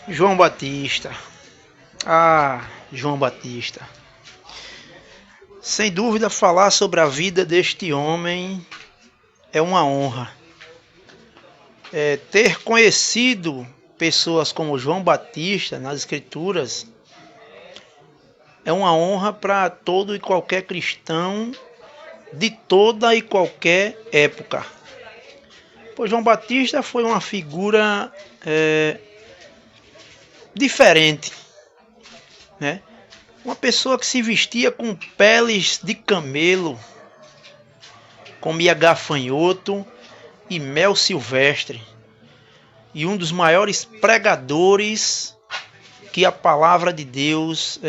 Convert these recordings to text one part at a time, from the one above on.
João Batista. Ah, João Batista. Sem dúvida, falar sobre a vida deste homem é uma honra. Ter conhecido pessoas como João Batista nas Escrituras é uma honra para todo e qualquer cristão de toda e qualquer época. Pois João Batista foi uma figura diferente, né? Uma pessoa que se vestia com peles de camelo, comia gafanhoto e mel silvestre, e um dos maiores pregadores que a palavra de Deus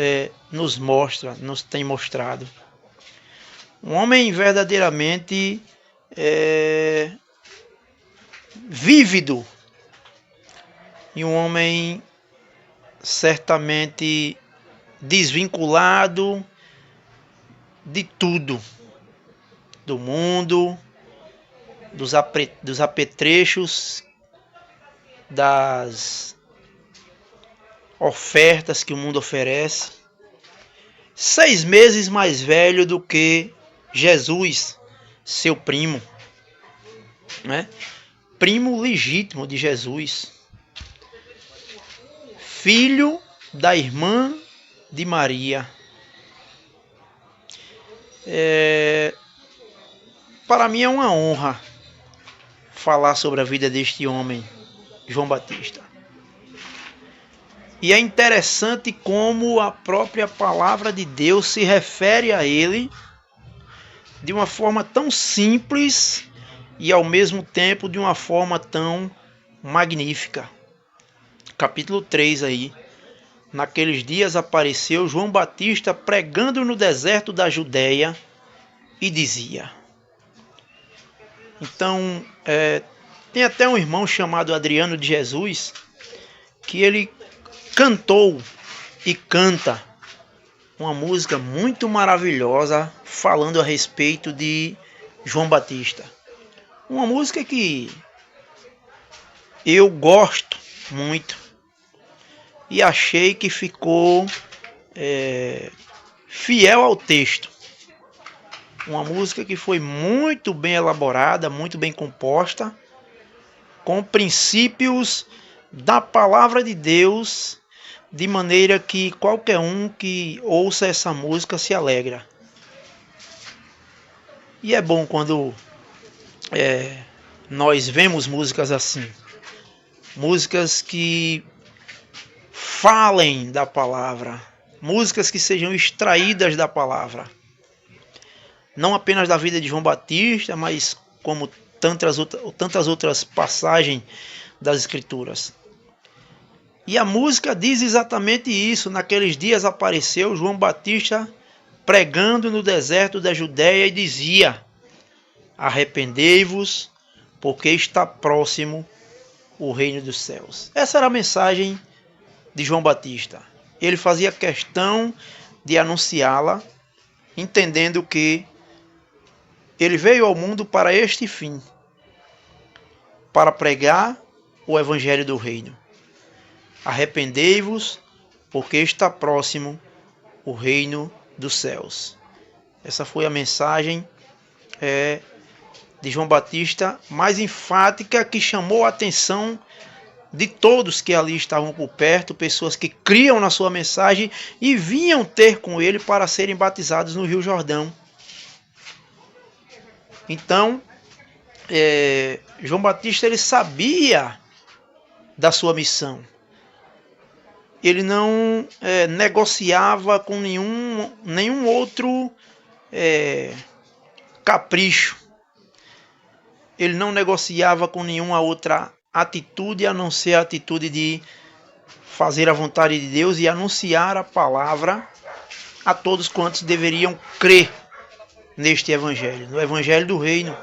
nos tem mostrado. Um homem verdadeiramente vívido, e um homem certamente desvinculado de tudo, do mundo, dos apetrechos, das ofertas que o mundo oferece. 6 meses mais velho do que Jesus, seu primo, né? Primo legítimo de Jesus, filho da irmã de Maria. Para mim é uma honra falar sobre a vida deste homem, João Batista. E é interessante como a própria palavra de Deus se refere a ele de uma forma tão simples e ao mesmo tempo de uma forma tão magnífica. Capítulo 3 aí. Naqueles dias apareceu João Batista pregando no deserto da Judéia e dizia. Então, tem até um irmão chamado Adriano de Jesus, que ele cantou e canta uma música muito maravilhosa falando a respeito de João Batista. Uma música que eu gosto muito e achei que ficou fiel ao texto. Uma música que foi muito bem elaborada, muito bem composta, com princípios da palavra de Deus, de maneira que qualquer um que ouça essa música se alegra. E é bom quando nós vemos músicas assim, músicas que falem da palavra, músicas que sejam extraídas da palavra, não apenas da vida de João Batista, mas como tantas outras passagens das Escrituras. E a música diz exatamente isso. Naqueles dias apareceu João Batista pregando no deserto da Judéia e dizia: arrependei-vos, porque está próximo o reino dos céus. Essa era a mensagem de João Batista. Ele fazia questão de anunciá-la, entendendo que ele veio ao mundo para este fim, para pregar o evangelho do reino. Arrependei-vos, porque está próximo o reino dos céus. Essa foi a mensagem de João Batista mais enfática, que chamou a atenção de todos que ali estavam por perto, pessoas que criam na sua mensagem e vinham ter com ele para serem batizados no Rio Jordão. Então, João Batista ele sabia da sua missão. Ele não negociava com nenhum outro capricho. Ele não negociava com nenhuma outra atitude, a não ser a atitude de fazer a vontade de Deus e anunciar a palavra a todos quantos deveriam crer neste evangelho, no evangelho do reino,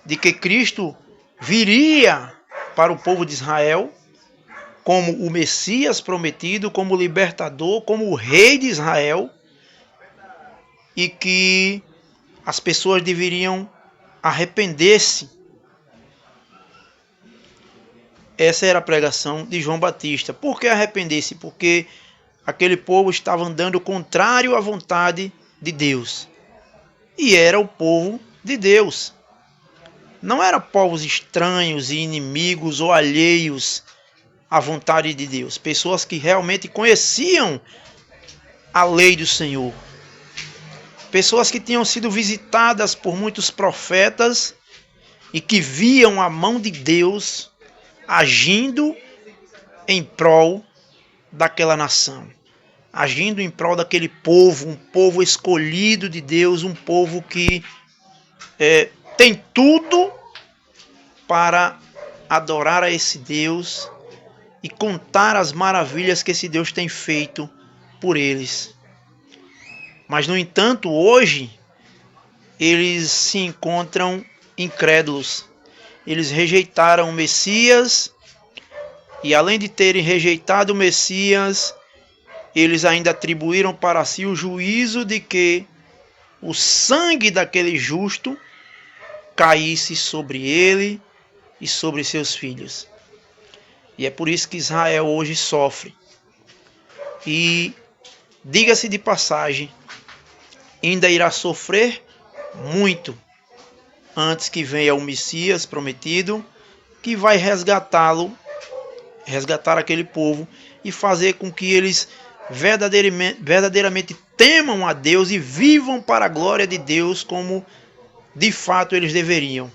de que Cristo viria para o povo de Israel como o Messias prometido, como o libertador, como o rei de Israel, e que as pessoas deveriam arrepender-se. essa era a pregação de João Batista. Por que arrepender-se? Porque aquele povo estava andando contrário à vontade de Deus. E era o povo de Deus. Não eram povos estranhos e inimigos ou alheios à vontade de Deus. Pessoas que realmente conheciam a lei do Senhor. Pessoas que tinham sido visitadas por muitos profetas e que viam a mão de Deus agindo em prol daquela nação. Agindo em prol daquele povo, um povo escolhido de Deus, um povo que tem tudo para adorar a esse Deus e contar as maravilhas que esse Deus tem feito por eles. Mas, no entanto, hoje, eles se encontram incrédulos. Eles rejeitaram o Messias e, além de terem rejeitado o Messias, eles ainda atribuíram para si o juízo de que o sangue daquele justo caísse sobre ele e sobre seus filhos. E é por isso que Israel hoje sofre. E, diga-se de passagem, ainda irá sofrer muito antes que venha o Messias prometido, que vai resgatar aquele povo e fazer com que eles verdadeiramente temam a Deus e vivam para a glória de Deus como de fato eles deveriam.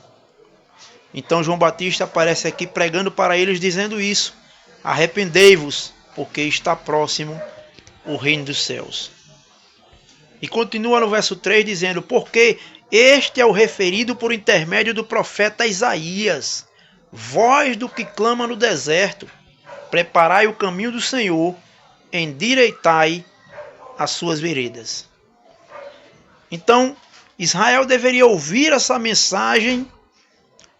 Então João Batista aparece aqui pregando para eles dizendo isso: arrependei-vos, porque está próximo o reino dos céus. E continua no verso 3 dizendo: porque este é o referido por intermédio do profeta Isaías, voz do que clama no deserto, preparai o caminho do Senhor, endireitai as suas veredas. Então, Israel deveria ouvir essa mensagem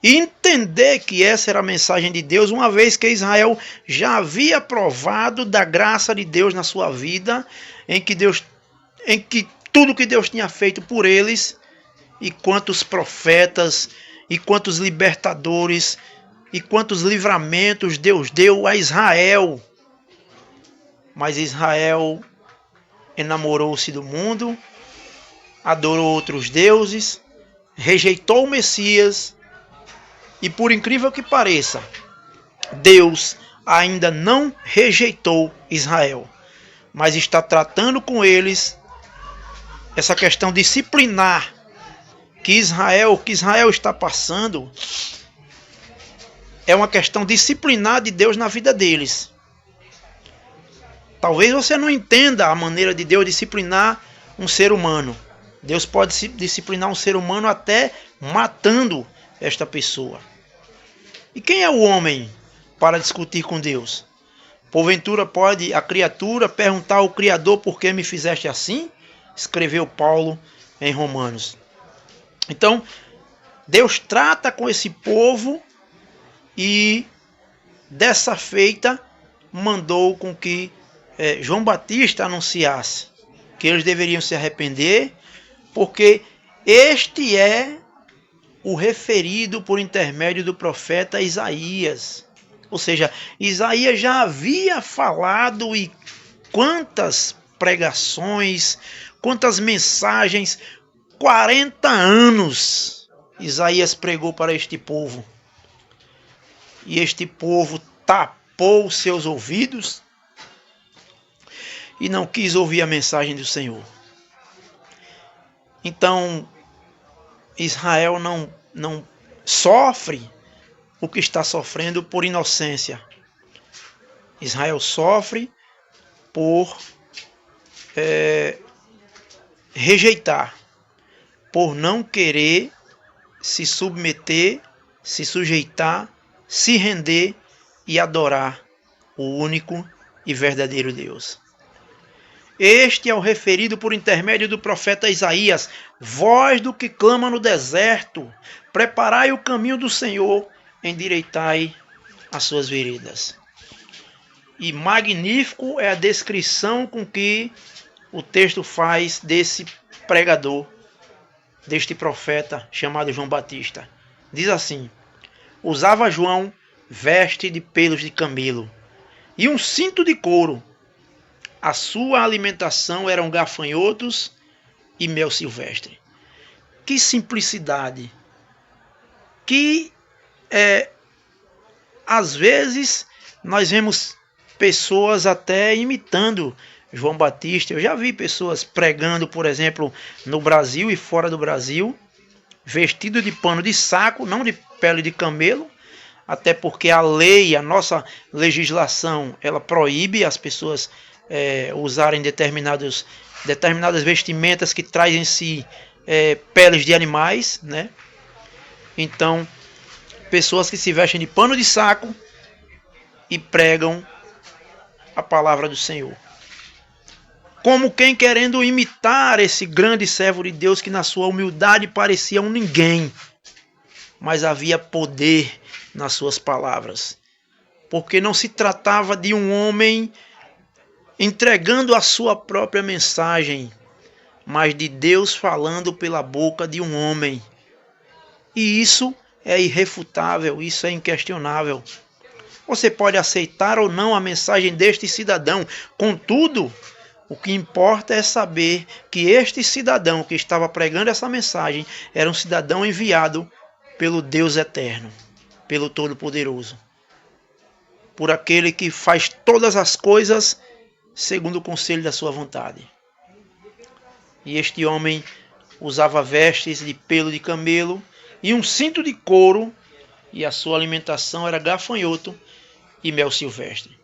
e entender que essa era a mensagem de Deus, uma vez que Israel já havia provado da graça de Deus na sua vida, em que tudo que Deus tinha feito por eles, e quantos profetas, e quantos libertadores, e quantos livramentos Deus deu a Israel. Mas Israel enamorou-se do mundo, adorou outros deuses, rejeitou o Messias, e por incrível que pareça, Deus ainda não rejeitou Israel, mas está tratando com eles essa questão disciplinar que Israel está passando. É uma questão disciplinar de Deus na vida deles. Talvez você não entenda a maneira de Deus disciplinar um ser humano. Deus pode disciplinar um ser humano até matando esta pessoa. E quem é o homem para discutir com Deus? Porventura pode a criatura perguntar ao Criador: por que me fizeste assim? Escreveu Paulo em Romanos. Então, Deus trata com esse povo e, dessa feita, mandou com que João Batista anunciasse que eles deveriam se arrepender, porque este é o referido por intermédio do profeta Isaías. Ou seja, Isaías já havia falado, e quantas pregações, quantas mensagens, 40 anos Isaías pregou para este povo. E este povo tapou seus ouvidos e não quis ouvir a mensagem do Senhor. Então, Israel não sofre o que está sofrendo por inocência. Israel sofre por rejeitar, por não querer se submeter, se sujeitar, se render e adorar o único e verdadeiro Deus. Este é o referido por intermédio do profeta Isaías, voz do que clama no deserto, preparai o caminho do Senhor, endireitai as suas veredas. E magnífico é a descrição com que o texto faz desse pregador, deste profeta chamado João Batista. Diz assim: usava João veste de pelos de camelo e um cinto de couro. A sua alimentação eram gafanhotos e mel silvestre. Que simplicidade! Que às vezes nós vemos pessoas até imitando João Batista. Eu já vi pessoas pregando, por exemplo, no Brasil e fora do Brasil, vestido de pano de saco, não de pele de camelo, até porque a lei, a nossa legislação, ela proíbe as pessoas usarem determinadas vestimentas que trazem em si peles de animais, né? Então, pessoas que se vestem de pano de saco e pregam a palavra do Senhor. Como quem querendo imitar esse grande servo de Deus que na sua humildade parecia um ninguém, mas havia poder nas suas palavras. Porque não se tratava de um homem entregando a sua própria mensagem, mas de Deus falando pela boca de um homem. E isso é irrefutável, isso é inquestionável. Você pode aceitar ou não a mensagem deste cidadão, contudo, o que importa é saber que este cidadão que estava pregando essa mensagem era um cidadão enviado pelo Deus eterno, pelo Todo-Poderoso, por aquele que faz todas as coisas segundo o conselho da sua vontade. E este homem usava vestes de pelo de camelo e um cinto de couro, e a sua alimentação era gafanhoto e mel silvestre.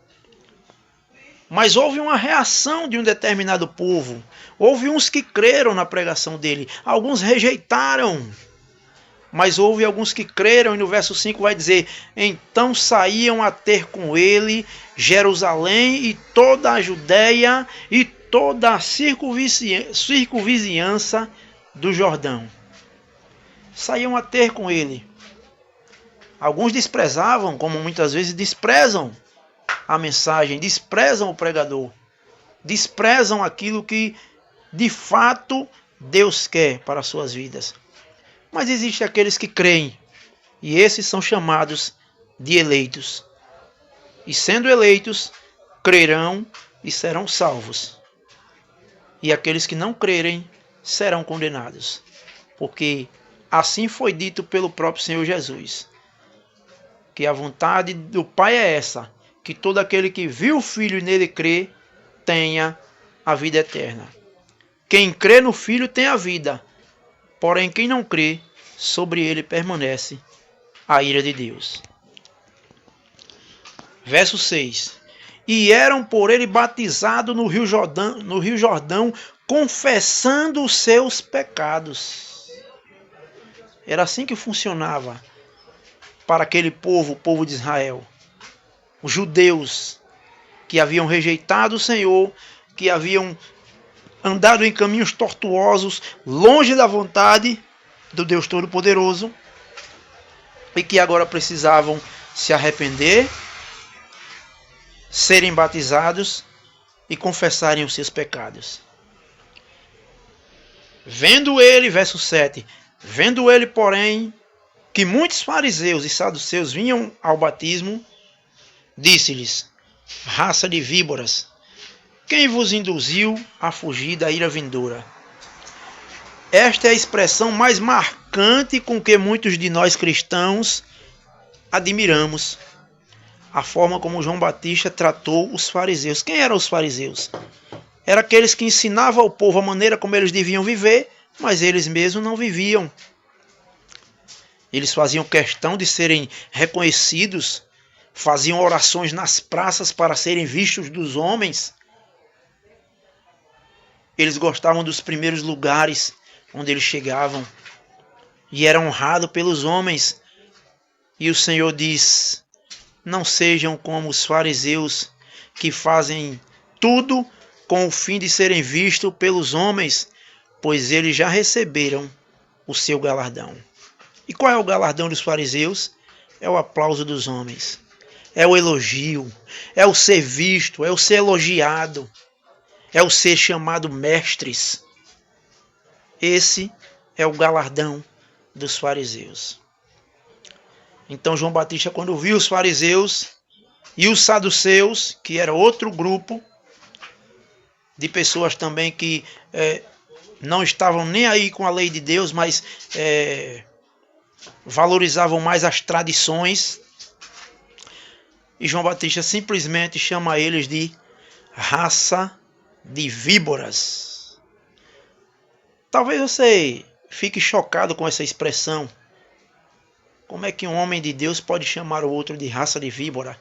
Mas houve uma reação de um determinado povo. Houve uns que creram na pregação dele. Alguns rejeitaram. Mas houve alguns que creram. E no verso 5 vai dizer: então saíam a ter com ele Jerusalém e toda a Judéia e toda a circunvizinhança do Jordão. Saíam a ter com ele. Alguns desprezavam, como muitas vezes desprezam a mensagem, desprezam o pregador, desprezam aquilo que de fato Deus quer para as suas vidas. Mas existem aqueles que creem, e esses são chamados de eleitos. E sendo eleitos, crerão e serão salvos. E aqueles que não crerem serão condenados, porque assim foi dito pelo próprio Senhor Jesus, que a vontade do Pai é essa, que todo aquele que viu o Filho e nele crê, tenha a vida eterna. Quem crê no Filho tem a vida, porém quem não crê, sobre ele permanece a ira de Deus. Verso 6. E eram por ele batizados no Rio Jordão, confessando os seus pecados. Era assim que funcionava para aquele povo, o povo de Israel. Os judeus que haviam rejeitado o Senhor, que haviam andado em caminhos tortuosos, longe da vontade do Deus Todo-Poderoso, e que agora precisavam se arrepender, serem batizados e confessarem os seus pecados. Vendo ele, verso 7, vendo ele, porém, que muitos fariseus e saduceus vinham ao batismo, disse-lhes: raça de víboras, quem vos induziu a fugir da ira vindoura? Esta é a expressão mais marcante com que muitos de nós cristãos admiramos a forma como João Batista tratou os fariseus. Quem eram os fariseus? Eram aqueles que ensinavam ao povo a maneira como eles deviam viver, mas eles mesmos não viviam. Eles faziam questão de serem reconhecidos, faziam orações nas praças para serem vistos dos homens. Eles gostavam dos primeiros lugares onde eles chegavam e eram honrados pelos homens. E o Senhor diz: não sejam como os fariseus, que fazem tudo com o fim de serem vistos pelos homens, pois eles já receberam o seu galardão. E qual é o galardão dos fariseus? É o aplauso dos homens, é o elogio, é o ser visto, é o ser elogiado, é o ser chamado mestres. Esse é o galardão dos fariseus. Então João Batista, quando viu os fariseus e os saduceus, que era outro grupo de pessoas também que não estavam nem aí com a lei de Deus, mas valorizavam mais as tradições, e João Batista simplesmente chama eles de raça de víboras. Talvez você fique chocado com essa expressão. Como é que um homem de Deus pode chamar o outro de raça de víbora?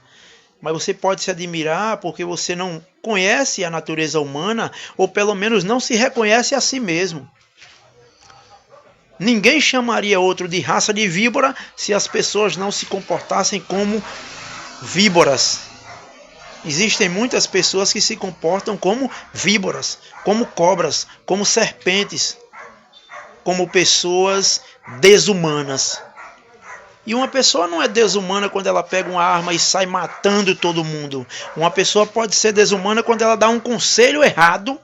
Mas você pode se admirar porque você não conhece a natureza humana, ou pelo menos não se reconhece a si mesmo. Ninguém chamaria outro de raça de víbora se as pessoas não se comportassem como víboras. Existem muitas pessoas que se comportam como víboras, como cobras, como serpentes, como pessoas desumanas. E uma pessoa não é desumana quando ela pega uma arma e sai matando todo mundo. Uma pessoa pode ser desumana quando ela dá um conselho errado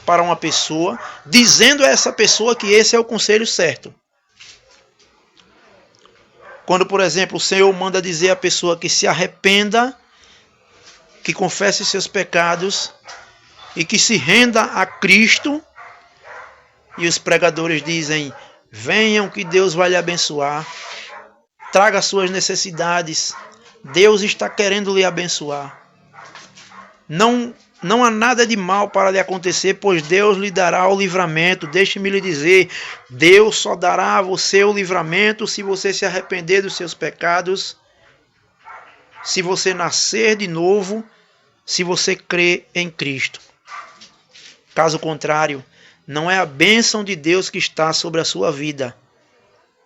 para uma pessoa, dizendo a essa pessoa que esse é o conselho certo. Quando, por exemplo, o Senhor manda dizer à pessoa que se arrependa, que confesse seus pecados e que se renda a Cristo, e os pregadores dizem: venham que Deus vai lhe abençoar, traga suas necessidades, Deus está querendo lhe abençoar. Não há nada de mal para lhe acontecer, pois Deus lhe dará o livramento. Deixe-me lhe dizer, Deus só dará a você o livramento se você se arrepender dos seus pecados, se você nascer de novo, se você crer em Cristo. Caso contrário, não é a bênção de Deus que está sobre a sua vida,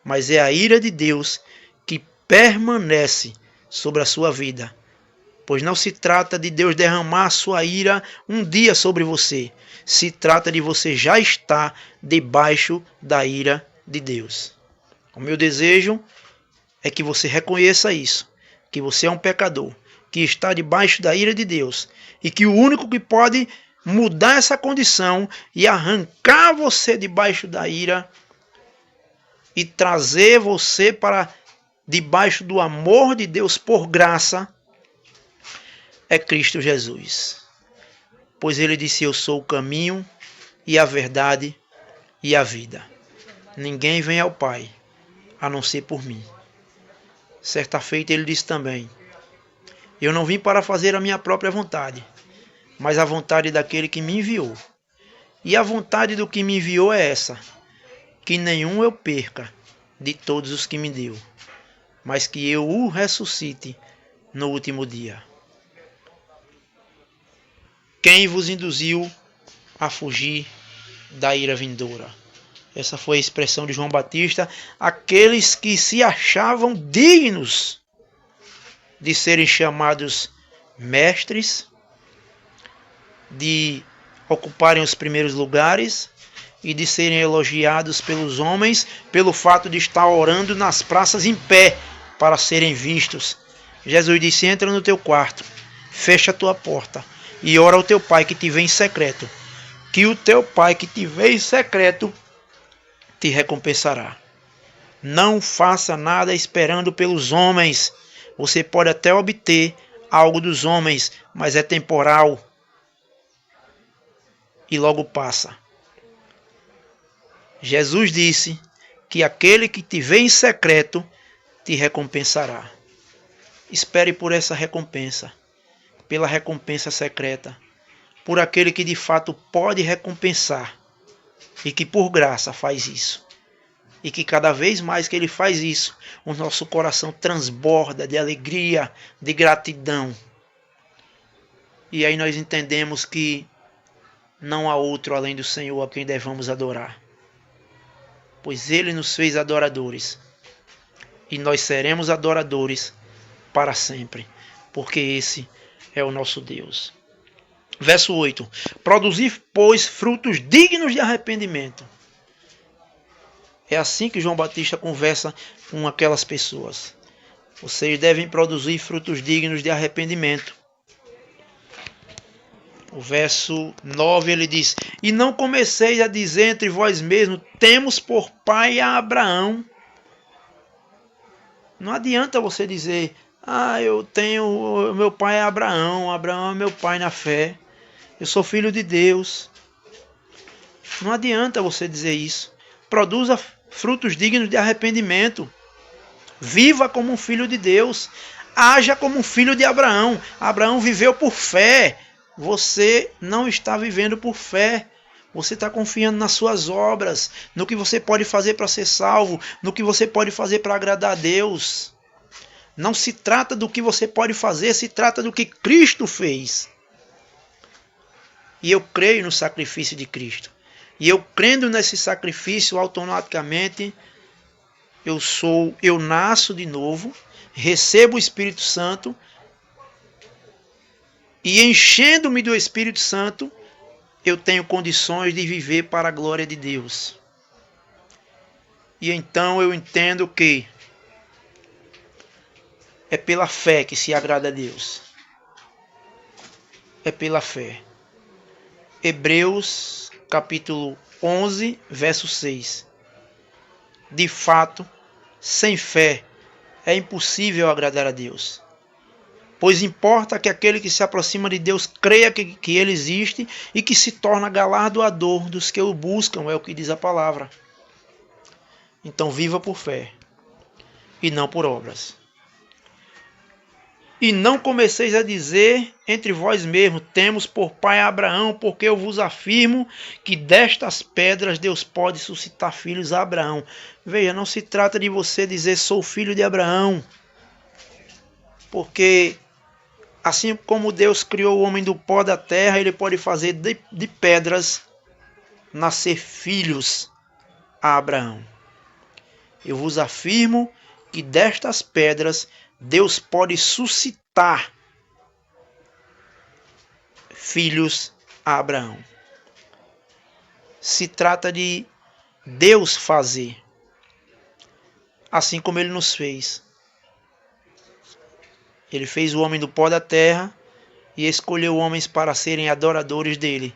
mas é a ira de Deus que permanece sobre a sua vida. Pois não se trata de Deus derramar a sua ira um dia sobre você. Se trata de você já estar debaixo da ira de Deus. O meu desejo é que você reconheça isso, que você é um pecador, que está debaixo da ira de Deus, e que o único que pode mudar essa condição e arrancar você debaixo da ira e trazer você para debaixo do amor de Deus por graça é Cristo Jesus. Pois ele disse: eu sou o caminho e a verdade e a vida. Ninguém vem ao Pai a não ser por mim. Certa feita ele disse também: eu não vim para fazer a minha própria vontade, mas a vontade daquele que me enviou. E a vontade do que me enviou é essa: que nenhum eu perca de todos os que me deu, mas que eu o ressuscite no último dia. Quem vos induziu a fugir da ira vindoura? Essa foi a expressão de João Batista. Aqueles que se achavam dignos de serem chamados mestres, de ocuparem os primeiros lugares e de serem elogiados pelos homens pelo fato de estar orando nas praças em pé para serem vistos. Jesus disse: entra no teu quarto, fecha a tua porta e ora ao teu pai que te vê em secreto, que o teu pai que te vê em secreto te recompensará. Não faça nada esperando pelos homens. Você pode até obter algo dos homens, mas é temporal e logo passa. Jesus disse que aquele que te vê em secreto te recompensará. Espere por essa recompensa, pela recompensa secreta, por aquele que de fato pode recompensar e que por graça faz isso. E que cada vez mais que ele faz isso, o nosso coração transborda de alegria, de gratidão. E aí nós entendemos que não há outro além do Senhor a quem devamos adorar. Pois ele nos fez adoradores. E nós seremos adoradores para sempre. Porque esse é o nosso Deus. Verso 8. Produzir, pois, frutos dignos de arrependimento. É assim que João Batista conversa com aquelas pessoas. Vocês devem produzir frutos dignos de arrependimento. O verso 9 ele diz: e não comeceis a dizer entre vós mesmos: temos por pai a Abraão. Não adianta você dizer, meu pai é Abraão, Abraão é meu pai na fé, eu sou filho de Deus. Não adianta você dizer isso. Produza frutos dignos de arrependimento. Viva como um filho de Deus. Haja como um filho de Abraão. Abraão viveu por fé. Você não está vivendo por fé. Você está confiando nas suas obras, no que você pode fazer para ser salvo, no que você pode fazer para agradar a Deus. Não se trata do que você pode fazer, se trata do que Cristo fez. E eu creio no sacrifício de Cristo. E eu crendo nesse sacrifício, automaticamente eu nasço de novo, recebo o Espírito Santo e enchendo-me do Espírito Santo, eu tenho condições de viver para a glória de Deus. E então eu entendo que é pela fé que se agrada a Deus. É pela fé. Hebreus capítulo 11, verso 6. De fato, sem fé é impossível agradar a Deus. Pois importa que aquele que se aproxima de Deus creia que Ele existe e que se torna galardoador dos que o buscam, é o que diz a palavra. Então viva por fé e não por obras. E não comeceis a dizer entre vós mesmos, temos por pai Abraão, porque eu vos afirmo que destas pedras Deus pode suscitar filhos a Abraão. Veja, não se trata de você dizer sou filho de Abraão, porque assim como Deus criou o homem do pó da terra, Ele pode fazer de pedras nascer filhos a Abraão. Eu vos afirmo que destas pedras Deus pode suscitar filhos a Abraão. Se trata de Deus fazer, assim como Ele nos fez. Ele fez o homem do pó da terra e escolheu homens para serem adoradores dele.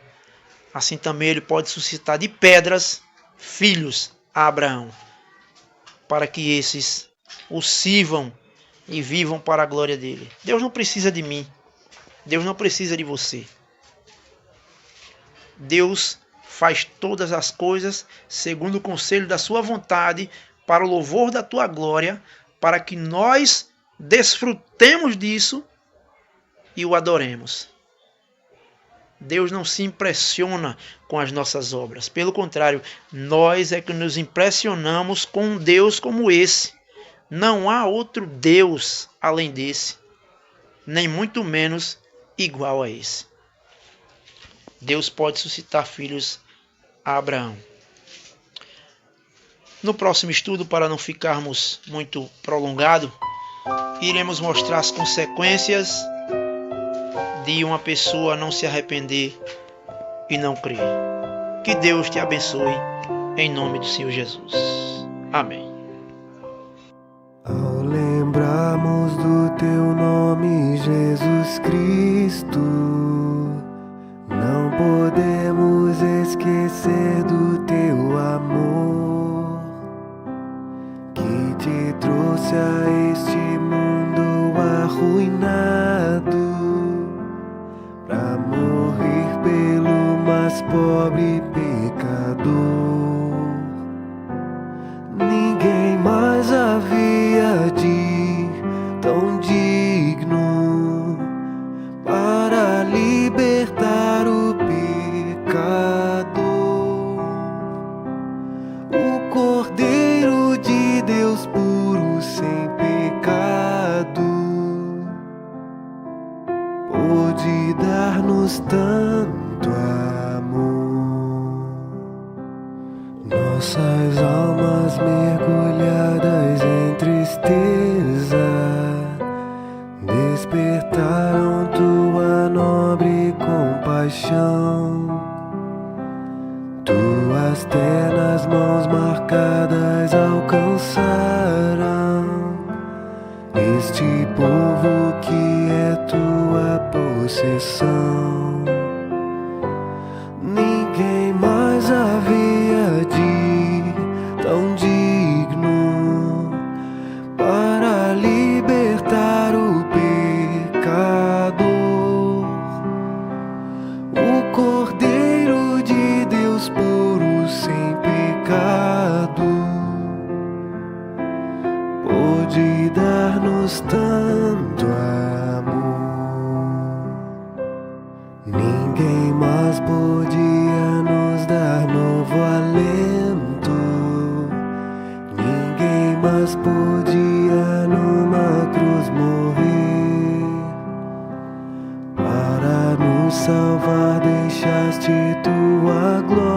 Assim também Ele pode suscitar de pedras filhos a Abraão, para que esses o sirvam e vivam para a glória dele. Deus não precisa de mim. Deus não precisa de você. Deus faz todas as coisas segundo o conselho da sua vontade, para o louvor da tua glória, para que nós desfrutemos disso e o adoremos. Deus não se impressiona com as nossas obras. Pelo contrário, nós é que nos impressionamos com um Deus como esse. Não há outro Deus além desse, nem muito menos igual a esse. Deus pode suscitar filhos a Abraão. No próximo estudo, para não ficarmos muito prolongado, iremos mostrar as consequências de uma pessoa não se arrepender e não crer. Que Deus te abençoe, em nome do Senhor Jesus. Amém. Ao lembrarmos do teu nome, Jesus Cristo, não podemos esquecer do teu amor, que te trouxe a este mundo arruinado, pra morrer pelo mais pobre pecador. Ninguém mais havia de tão digno para libertar o pecador. O Cordeiro de Deus puro, sem pecado, pôde dar-nos tanto amor. Nossas almas mergulhadas em tristeza despertaram tua nobre compaixão. Tuas ternas mãos marcadas alcançaram este povo que é tua possessão. Ninguém mais havia de tão digno para salvar, deixaste tua glória.